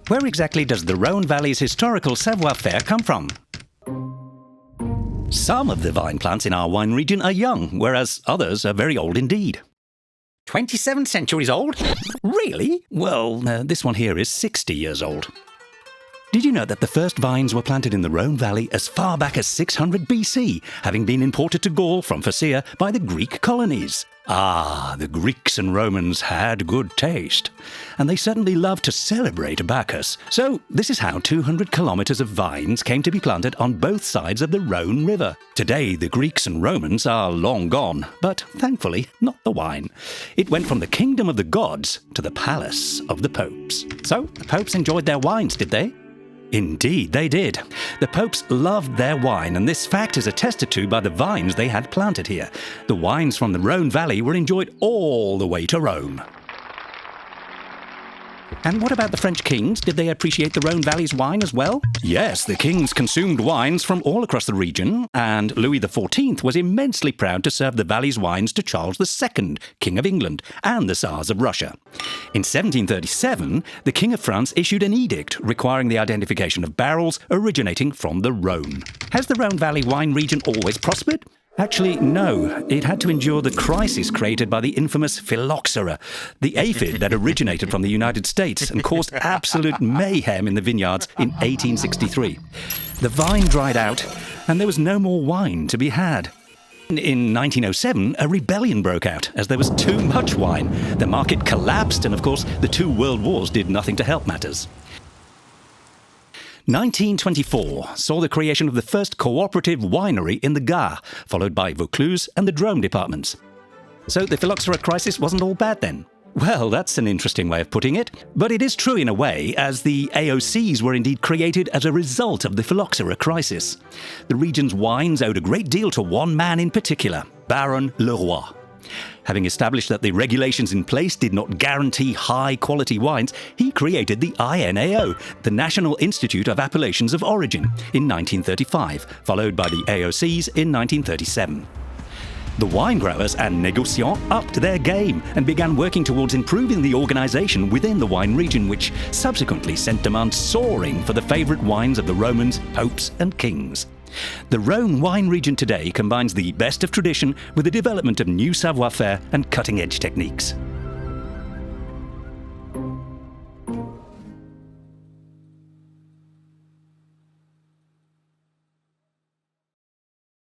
Where exactly does the Rhône Valley's historical savoir-faire come from? Some of the vine plants in our wine region are young, whereas others are very old indeed. 27 centuries old? Really? Well, this one here is 60 years old. Did you know that the first vines were planted in the Rhône Valley as far back as 600 BC, having been imported to Gaul from Phrygia by the Greek colonies? Ah, the Greeks and Romans had good taste. And they certainly loved to celebrate Bacchus. So this is how 200 kilometers of vines came to be planted on both sides of the Rhône River. Today, the Greeks and Romans are long gone, but thankfully not the wine. It went from the kingdom of the gods to the palace of the popes. So the popes enjoyed their wines, did they? Indeed, they did. The popes loved their wine, and this fact is attested to by the vines they had planted here. The wines from the Rhône Valley were enjoyed all the way to Rome. And what about the French kings? Did they appreciate the Rhône Valley's wine as well? Yes, the kings consumed wines from all across the region, and Louis XIV was immensely proud to serve the valley's wines to Charles II, King of England, and the Tsars of Russia. In 1737, the King of France issued an edict requiring the identification of barrels originating from the Rhône. Has the Rhône Valley wine region always prospered? Actually, no. It had to endure the crisis created by the infamous phylloxera, the aphid that originated from the United States and caused absolute mayhem in the vineyards in 1863. The vine dried out, and there was no more wine to be had. In 1907, a rebellion broke out as there was too much wine. The market collapsed, and of course, the two world wars did nothing to help matters. 1924 saw the creation of the first cooperative winery in the Gard, followed by Vaucluse and the Drôme departments. So the phylloxera crisis wasn't all bad then? Well, that's an interesting way of putting it, but it is true in a way, as the AOCs were indeed created as a result of the phylloxera crisis. The region's wines owed a great deal to one man in particular, Baron Leroy. Having established that the regulations in place did not guarantee high-quality wines, he created the INAO, the National Institute of Appellations of Origin, in 1935, followed by the AOCs in 1937. The wine growers and négociants upped their game and began working towards improving the organization within the wine region, which subsequently sent demand soaring for the favorite wines of the Romans, popes, and kings. The Rhône wine region today combines the best of tradition with the development of new savoir-faire and cutting-edge techniques.